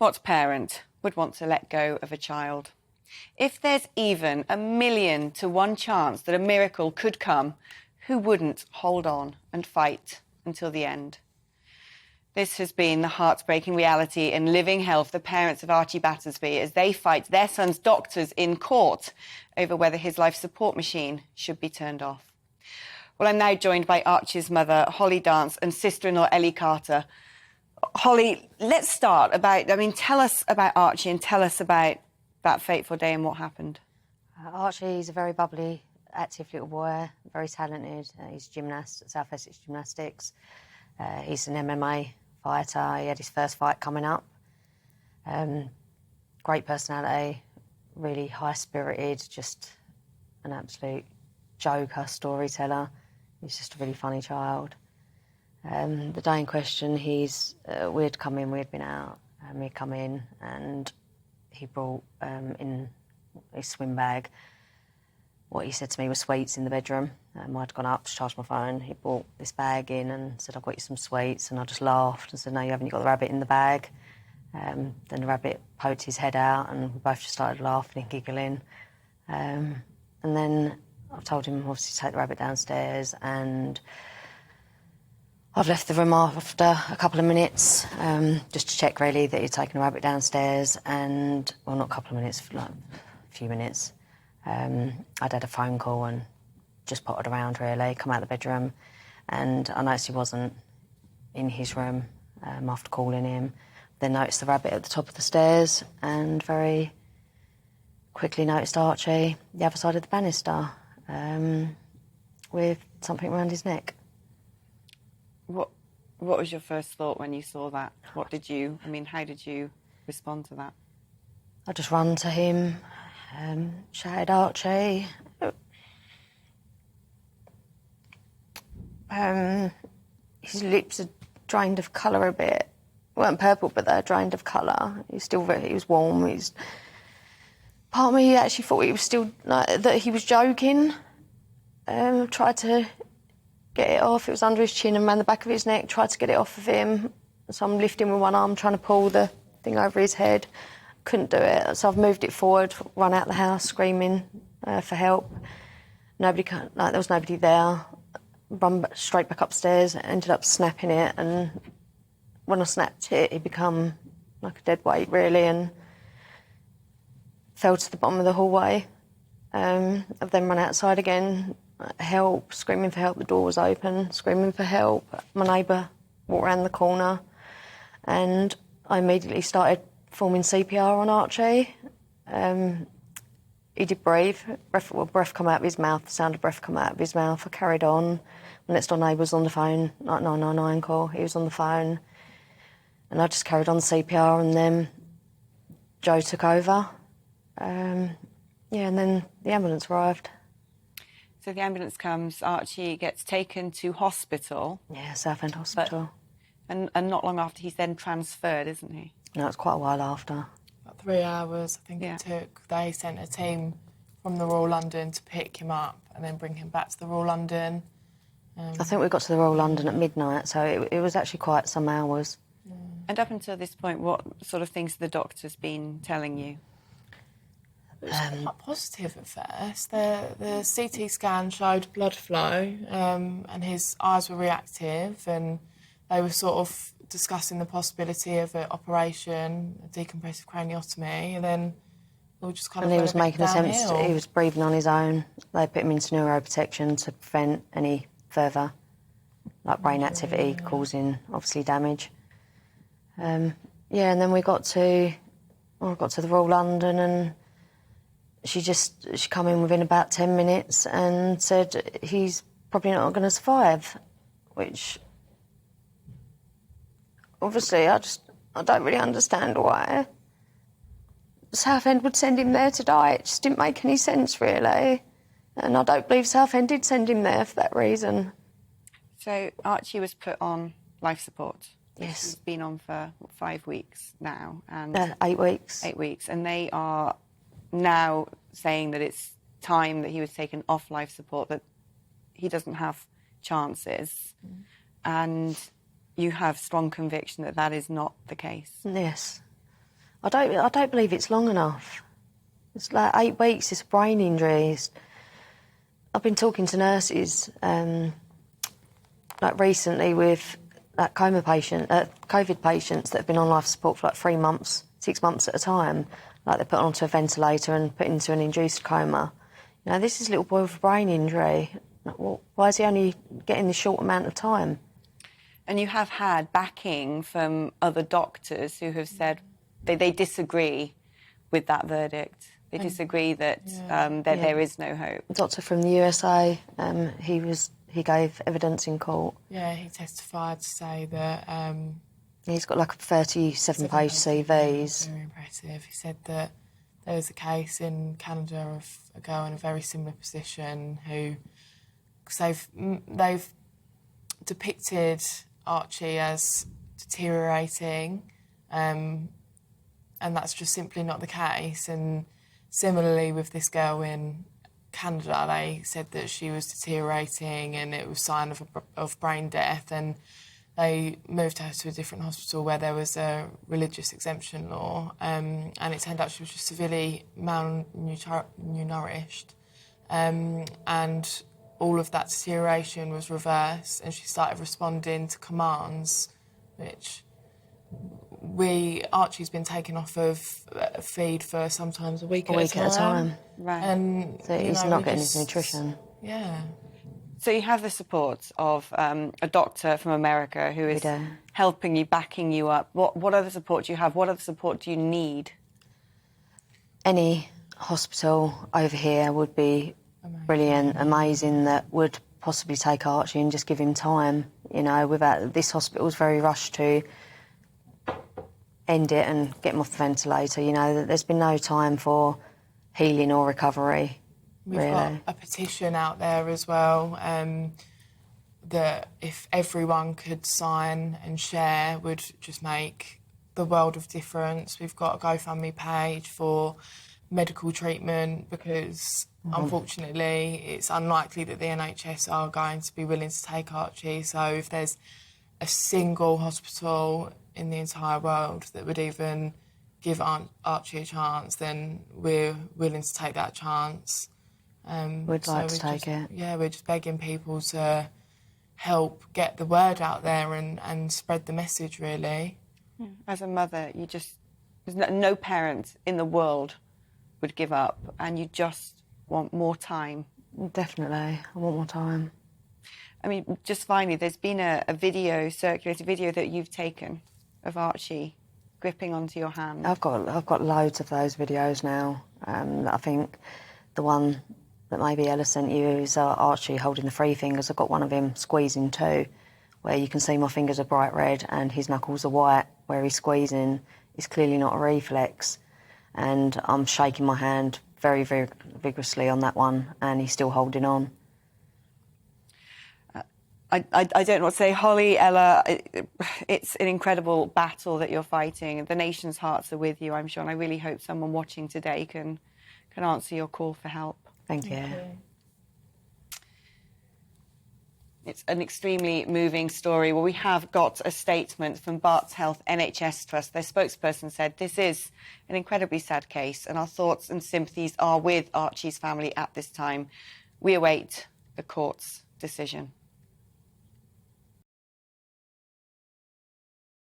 What parent would want to let go of a child? If there's even 1,000,000 to 1 chance that a miracle could come, who wouldn't hold on and fight until the end? This has been the heartbreaking reality in living hell for the parents of Archie Battersbee as they fight their son's doctors in court over whether his life support machine should be turned off. Well, I'm now joined by Archie's mother, Holly Dance, and sister-in-law, Ellie Carter. Holly, let's start tell us about Archie and tell us about that fateful day and what happened. Archie's a very bubbly, active little boy, very talented. He's a gymnast at South Essex Gymnastics. He's an MMA fighter. He had his first fight coming up. Great personality, really high-spirited, just an absolute joker, storyteller. He's just a really funny child. The day in question, we'd come in, we'd been out, and he'd come in and he brought in his swim bag. What he said to me was sweets in the bedroom. I'd gone up to charge my phone. He brought this bag in and said, "I've got you some sweets." And I just laughed and said, "No, you haven't, you've got the rabbit in the bag." Then the rabbit poked his head out and we both just started laughing and giggling. And then I've told him, obviously, to take the rabbit downstairs, and I've left the room after a couple of minutes, just to check, really, that he'd taken the rabbit downstairs, and, well, not a couple of minutes, like a few minutes. I'd had a phone call and just potted around, really, come out of the bedroom, and I noticed he wasn't in his room after calling him. Then noticed the rabbit at the top of the stairs and very quickly noticed Archie the other side of the banister with something around his neck. What was your first thought when you saw that? How did you respond to that? I just ran to him, shouted, "Archie." His lips had drained of colour a bit. They weren't purple, but they were drained of colour. He was warm. Part of me actually thought he was still, that he was joking. Tried to get it off. It was under his chin and around the back of his neck. Tried to get it off of him. So I'm lifting with one arm, trying to pull the thing over his head. Couldn't do it. So I've moved it forward, run out the house screaming for help. There was nobody there. Run straight back upstairs. Ended up snapping it, and when I snapped it, it became like a dead weight, really, and fell to the bottom of the hallway. I've then run outside again, screaming for help. The door was open, screaming for help. My neighbour walked around the corner, and I immediately started performing CPR on Archie. He did breathe. Breath come out of his mouth, the sound of breath come out of his mouth. I carried on. My next door neighbour was on the phone, like 999 call. He was on the phone. And I just carried on the CPR, and then Joe took over. And then the ambulance arrived. So the ambulance comes, Archie gets taken to hospital. Yeah, Southend Hospital. And not long after, he's then transferred, isn't he? No, it's quite a while after. About 3 hours, I think it took. They sent a team from the Royal London to pick him up and then bring him back to the Royal London. I think we got to the Royal London at midnight, so it was actually quite some hours. And up until this point, what sort of things have the doctors been telling you? It was quite positive at first. The CT scan showed blood flow, and his eyes were reactive, and they were sort of discussing the possibility of an operation, a decompressive craniotomy, and then it all just kind of he was making attempts. downhill. He was breathing on his own. They put him into neuroprotection to prevent any further, brain activity causing, obviously, damage. And then I got to the Royal London, and she come in within about 10 minutes and said he's probably not going to survive, which obviously I don't really understand why Southend would send him there to die. It just didn't make any sense, really. And I don't believe Southend did send him there for that reason. So Archie was put on life support. Yes. He's been on for 5 weeks now. And 8 weeks. 8 weeks. And they are now saying that it's time that he was taken off life support, that he doesn't have chances. And you have strong conviction that that is not the case. Yes. I don't believe it's long enough. It's like 8 weeks. It's a brain injury. I've been talking to nurses, like recently with like COVID patients that have been on life support for like 3 months, 6 months at a time. Like they're put onto a ventilator and put into an induced coma. You know, this is a little boy with a brain injury. Well, why is he only getting this short amount of time? And you have had backing from other doctors who have said they disagree with that verdict. They disagree that there is no hope. A doctor from the USA, he gave evidence in court. Yeah, he testified to say that... He's got like a 37-page CV. Very impressive. He said that there was a case in Canada of a girl in a very similar position who... Because they've depicted Archie as deteriorating, and that's just simply not the case. And similarly with this girl in Canada, they said that she was deteriorating and it was a sign of brain death, and they moved her to a different hospital where there was a religious exemption law, and it turned out she was just severely malnourished, and all of that deterioration was reversed, and she started responding to commands, which Archie's been taken off of feed for sometimes a week at a time. Right. And So he's not getting his nutrition. Yeah. So you have the support of a doctor from America who is helping you, backing you up. What other support do you have? What other support do you need? Any hospital over here would be brilliant, amazing, that would possibly take Archie and just give him time. You know, without this hospital's very rushed to end it and get him off the ventilator. You know, there's been no time for healing or recovery. We've got a petition out there as well that if everyone could sign and share would just make the world of difference. We've got a GoFundMe page for medical treatment because unfortunately it's unlikely that the NHS are going to be willing to take Archie. So if there's a single hospital in the entire world that would even give Archie a chance, then we're willing to take that chance. We'd like to take it. Yeah, we're just begging people to help get the word out there and spread the message, really. As a mother, there's no parent in the world would give up, and you just want more time. Definitely, I want more time. I mean, just finally, there's been a circulated video that you've taken of Archie gripping onto your hand. I've got loads of those videos now. I think the one that maybe Ella sent you is Archie holding the 3 fingers. I've got one of him squeezing 2, where you can see my fingers are bright red and his knuckles are white, where he's squeezing. It's clearly not a reflex. And I'm shaking my hand very, very vigorously on that one, and he's still holding on. I don't know what to say. Holly, Ella, it's an incredible battle that you're fighting. The nation's hearts are with you, I'm sure, and I really hope someone watching today can answer your call for help. Thank you. It's an extremely moving story. Well, we have got a statement from Barts Health NHS Trust. Their spokesperson said, "This is an incredibly sad case, and our thoughts and sympathies are with Archie's family at this time. We await the court's decision."